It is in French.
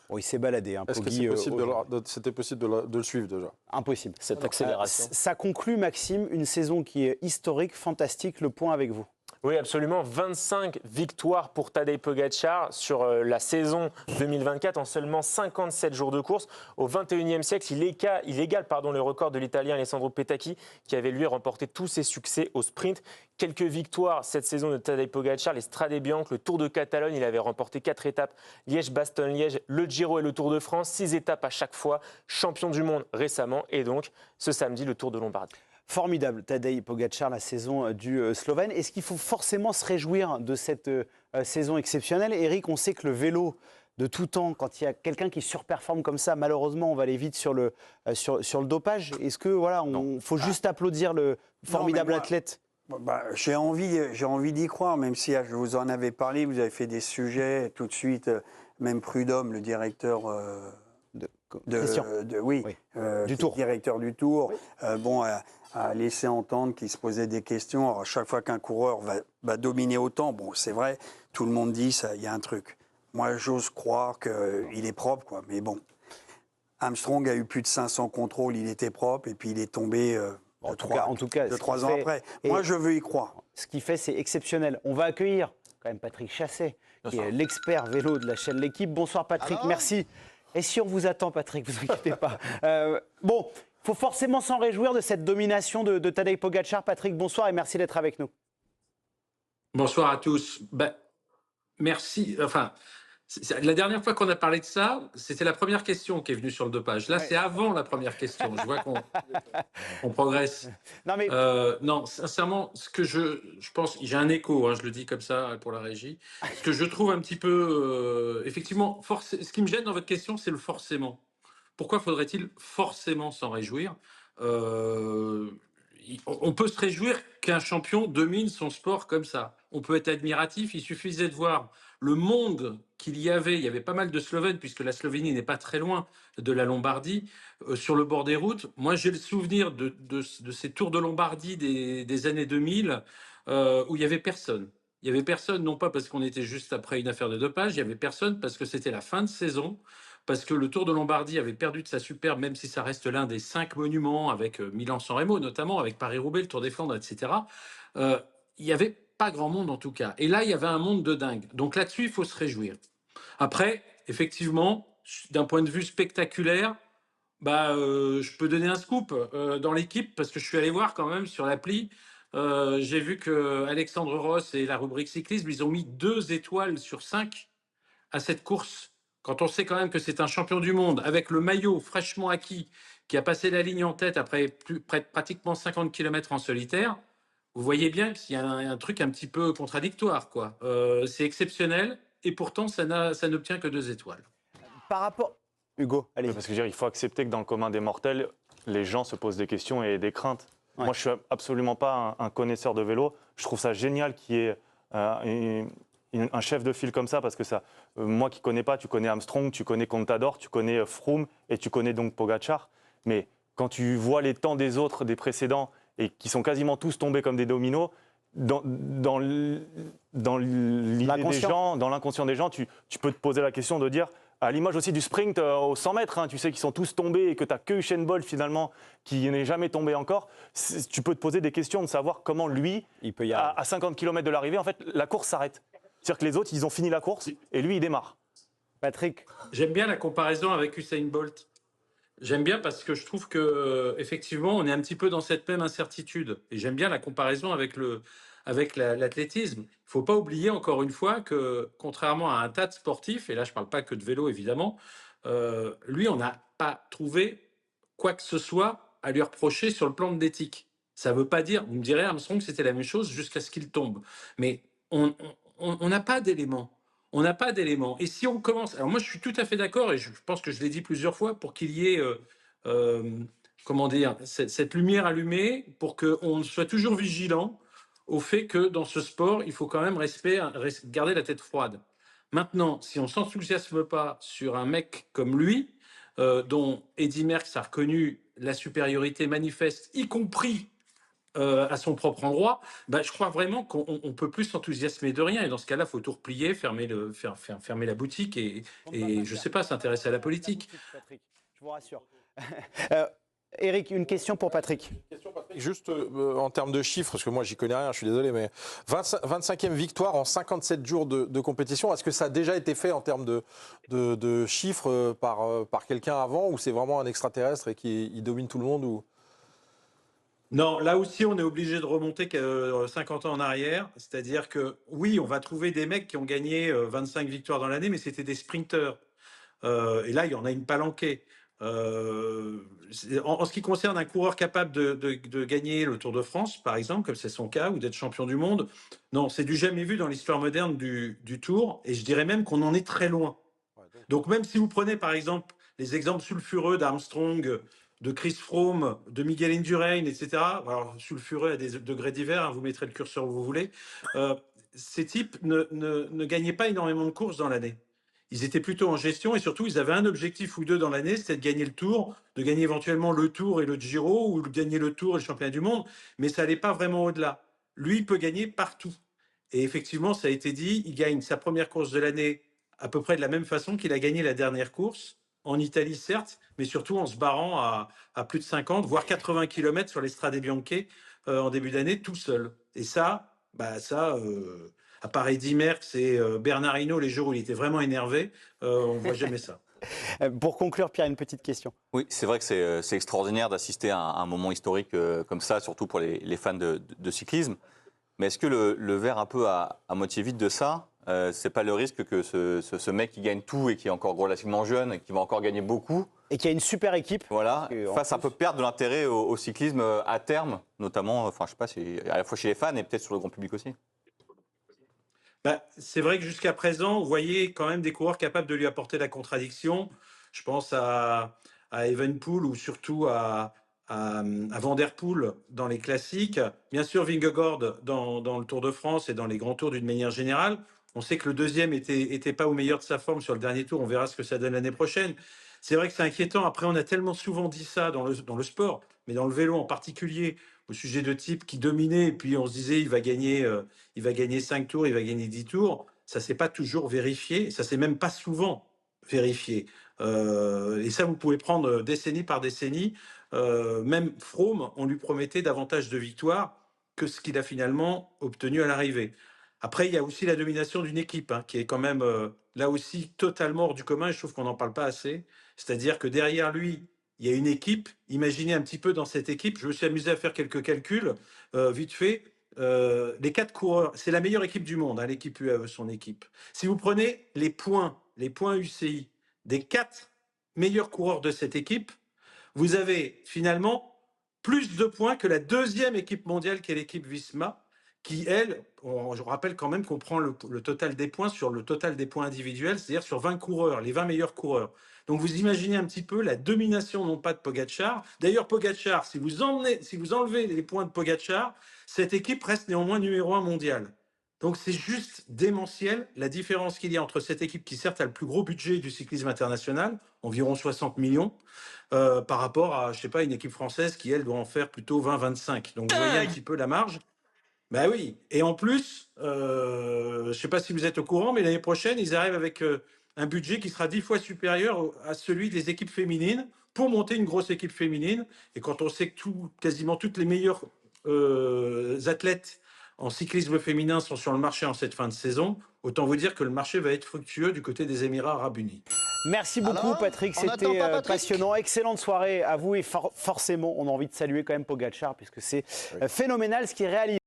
Bon, il s'est baladé. Est-ce que c'était possible de le suivre déjà? Impossible. Cette accélération. Ça conclut, Maxime, une saison qui est historique, fantastique. Le point avec vous. Oui, absolument. 25 victoires pour Tadej Pogačar sur la saison 2024 en seulement 57 jours de course. Au 21e siècle, il égale le record de l'Italien Alessandro Petacchi qui avait lui remporté tous ses succès au sprint. Quelques victoires cette saison de Tadej Pogačar, les Strade Bianche, le Tour de Catalogne. Il avait remporté 4 étapes, Liège-Bastogne-Liège, le Giro et le Tour de France. 6 étapes à chaque fois, champion du monde récemment et donc ce samedi le Tour de Lombardie. Formidable, Tadej Pogačar, la saison du Slovène. Est-ce qu'il faut forcément se réjouir de cette saison exceptionnelle? Eric, on sait que le vélo de tout temps, quand il y a quelqu'un qui surperforme comme ça, malheureusement, on va aller vite sur le dopage. Est-ce que faut juste applaudir le formidable athlète? J'ai envie d'y croire, même si je vous en avais parlé, vous avez fait des sujets tout de suite, même Prudhomme, le directeur du Tour. Directeur du Tour, Oui. a laissé entendre qu'il se posait des questions. Alors, à chaque fois qu'un coureur va dominer autant, c'est vrai, tout le monde dit ça, il y a un truc. Moi, j'ose croire qu'il est propre, quoi. Mais bon, Armstrong a eu plus de 500 contrôles, il était propre, et puis il est tombé En tout cas, 3 ans après. Moi, je veux y croire. Ce qu'il fait, c'est exceptionnel. On va accueillir quand même Patrick Chassey, qui est l'expert vélo de la chaîne L'Équipe. Bonsoir Patrick, merci. Et si on vous attend, Patrick, vous inquiétez pas. Il faut forcément s'en réjouir de cette domination de Tadej Pogačar. Patrick, bonsoir et merci d'être avec nous. Bonsoir à tous. Merci. La dernière fois qu'on a parlé de ça, c'était la première question qui est venue sur le dopage. Là, c'est avant la première question. Je vois qu'on progresse. Non, sincèrement, ce que je pense, j'ai un écho, je le dis comme ça pour la régie. Ce que je trouve un petit peu, effectivement, ce qui me gêne dans votre question, c'est le forcément. Pourquoi faudrait-il forcément s'en réjouir? On peut se réjouir qu'un champion domine son sport comme ça. On peut être admiratif. Il suffisait de voir le monde qu'il y avait. Il y avait pas mal de Slovènes, puisque la Slovénie n'est pas très loin de la Lombardie, sur le bord des routes. Moi, j'ai le souvenir de ces tours de Lombardie des années 2000 où il n'y avait personne. Il n'y avait personne, non pas parce qu'on était juste après une affaire de dopage, il n'y avait personne parce que c'était la fin de saison, parce que le Tour de Lombardie avait perdu de sa superbe, même si ça reste l'un des 5 monuments, avec Milan-San Remo notamment, avec Paris-Roubaix, le Tour des Flandres, etc. Il n'y avait pas grand monde en tout cas. Et là, il y avait un monde de dingue. Donc là-dessus, il faut se réjouir. Après, effectivement, d'un point de vue spectaculaire, je peux donner un scoop dans l'équipe, parce que je suis allé voir quand même sur l'appli. J'ai vu que Alexandre Ross et la rubrique cyclisme, ils ont mis 2 étoiles sur 5 à cette course. Quand on sait quand même que c'est un champion du monde, avec le maillot fraîchement acquis, qui a passé la ligne en tête après pratiquement 50 km en solitaire, vous voyez bien qu'il y a un truc un petit peu contradictoire, quoi. C'est exceptionnel, et pourtant, ça n'obtient que 2 étoiles. Par rapport... Hugo, allez. Parce que il faut accepter que dans le commun des mortels, les gens se posent des questions et des craintes. Ouais. Moi, je ne suis absolument pas un connaisseur de vélo. Je trouve ça génial qu'il y ait un chef de file comme ça, parce que moi qui ne connais pas, tu connais Armstrong, tu connais Contador, tu connais Froome et tu connais donc Pogačar. Mais quand tu vois les temps des autres, des précédents, et qui sont quasiment tous tombés comme des dominos, dans l'idée des gens, dans l'inconscient des gens, tu peux te poser la question de dire, à l'image aussi du sprint aux 100 mètres, tu sais qu'ils sont tous tombés et que tu n'as que Usain Bolt finalement qui n'est jamais tombé encore, tu peux te poser des questions de savoir comment lui, à 50 km de l'arrivée, en fait, la course s'arrête. C'est-à-dire que les autres, ils ont fini la course et lui, il démarre. Patrick? J'aime bien la comparaison avec Usain Bolt. J'aime bien parce que je trouve qu'effectivement, on est un petit peu dans cette même incertitude. Et j'aime bien la comparaison avec l'athlétisme. Il ne faut pas oublier, encore une fois, que contrairement à un tas de sportifs, et là, je ne parle pas que de vélo, évidemment, lui, on n'a pas trouvé quoi que ce soit à lui reprocher sur le plan de l'éthique. Ça ne veut pas dire, vous me direz, Armstrong, c'était la même chose jusqu'à ce qu'il tombe. Mais on n'a pas d'éléments. On n'a pas d'éléments. Et si on commence... Alors moi, je suis tout à fait d'accord, et je pense que je l'ai dit plusieurs fois, pour qu'il y ait cette lumière allumée, pour qu'on soit toujours vigilant au fait que dans ce sport, il faut quand même garder la tête froide. Maintenant, si on ne s'enthousiasme pas sur un mec comme lui, dont Eddy Merckx a reconnu la supériorité manifeste, y compris à son propre endroit, je crois vraiment qu'on ne peut plus s'enthousiasmer de rien. Et dans ce cas-là, il faut tout replier, fermer la boutique et je ne sais pas, s'intéresser à la politique. Patrick, je vous rassure. Eric, une question pour Patrick. Juste en termes de chiffres, parce que moi j'y connais rien, je suis désolé, mais 25e victoire en 57 jours de compétition, est-ce que ça a déjà été fait en termes de chiffres par quelqu'un avant, ou c'est vraiment un extraterrestre et qui domine tout le monde ou... Non, là aussi, on est obligé de remonter 50 ans en arrière. C'est-à-dire que, oui, on va trouver des mecs qui ont gagné 25 victoires dans l'année, mais c'était des sprinteurs. Et là, il y en a une palanquée. En ce qui concerne un coureur capable de gagner le Tour de France, par exemple, comme c'est son cas, ou d'être champion du monde, non, c'est du jamais vu dans l'histoire moderne du Tour. Et je dirais même qu'on en est très loin. Donc même si vous prenez, par exemple, les exemples sulfureux d'Armstrong, de Chris Froome, de Miguel Indurain, etc. Alors, sulfureux à des degrés divers, vous mettrez le curseur où vous voulez. Ces types ne gagnaient pas énormément de courses dans l'année. Ils étaient plutôt en gestion et surtout, ils avaient un objectif ou deux dans l'année, c'était de gagner le Tour, de gagner éventuellement le Tour et le Giro, ou de gagner le Tour et le Championnat du Monde, mais ça n'allait pas vraiment au-delà. Lui, il peut gagner partout. Et effectivement, ça a été dit, il gagne sa première course de l'année à peu près de la même façon qu'il a gagné la dernière course, en Italie certes, mais surtout en se barrant à plus de 50, voire 80 km sur les Strade Bianche en début d'année, tout seul. Et ça, à part Eddy Merckx et Bernard Hinault, les jours où il était vraiment énervé, on ne voit jamais ça. Pour conclure, Pierre, une petite question. Oui, c'est vrai que c'est extraordinaire d'assister à un moment historique comme ça, surtout pour les fans de cyclisme. Mais est-ce que le verre un peu à moitié vide de ça, c'est pas le risque que ce mec qui gagne tout et qui est encore relativement jeune et qui va encore gagner beaucoup, et qui a une super équipe, voilà, fasse un peu perdre de l'intérêt au cyclisme à terme, notamment, enfin je sais pas, à la fois chez les fans et peut-être sur le grand public aussi. C'est vrai que jusqu'à présent, vous voyez quand même des coureurs capables de lui apporter la contradiction. Je pense à Evenepoel ou surtout à Van Der Poel dans les classiques. Bien sûr, Vingegaard dans le Tour de France et dans les grands tours d'une manière générale. On sait que le deuxième était pas au meilleur de sa forme sur le dernier tour. On verra ce que ça donne l'année prochaine. C'est vrai que c'est inquiétant. Après, on a tellement souvent dit ça dans le sport, mais dans le vélo en particulier, au sujet de types qui dominaient, et puis on se disait il va gagner 5 tours, il va gagner 10 tours. Ça ne s'est pas toujours vérifié, ça ne s'est même pas souvent vérifié. Et ça, vous pouvez prendre décennie par décennie. Même Froome, on lui promettait davantage de victoires que ce qu'il a finalement obtenu à l'arrivée. Après, il y a aussi la domination d'une équipe, qui est quand même là aussi totalement hors du commun, et je trouve qu'on n'en parle pas assez. C'est-à-dire que derrière lui, il y a une équipe. Imaginez un petit peu dans cette équipe, je me suis amusé à faire quelques calculs, vite fait. Les 4 coureurs, c'est la meilleure équipe du monde, l'équipe UAE, son équipe. Si vous prenez les points UCI des 4 meilleurs coureurs de cette équipe, vous avez finalement plus de points que la deuxième équipe mondiale qui est l'équipe Visma, qui, elle, je rappelle quand même qu'on prend le total des points sur le total des points individuels, c'est-à-dire sur 20 coureurs, les 20 meilleurs coureurs. Donc vous imaginez un petit peu la domination non pas de Pogačar. D'ailleurs, Pogačar, si vous enlevez les points de Pogačar, cette équipe reste néanmoins numéro 1 mondial. Donc c'est juste démentiel la différence qu'il y a entre cette équipe qui certes a le plus gros budget du cyclisme international, environ 60 millions, par rapport à, je sais pas, une équipe française qui, elle, doit en faire plutôt 20-25. Donc vous voyez un petit peu la marge. Ben oui, et en plus, je ne sais pas si vous êtes au courant, mais l'année prochaine, ils arrivent avec un budget qui sera 10 fois supérieur à celui des équipes féminines pour monter une grosse équipe féminine. Et quand on sait que quasiment toutes les meilleures athlètes en cyclisme féminin sont sur le marché en cette fin de saison, autant vous dire que le marché va être fructueux du côté des Émirats Arabes Unis. Merci beaucoup, alors, Patrick. on attend C'était pas Patrick. passionnant. Excellente soirée à vous. Et forcément, on a envie de saluer quand même Pogačar, puisque c'est phénoménal ce qu'il réalise.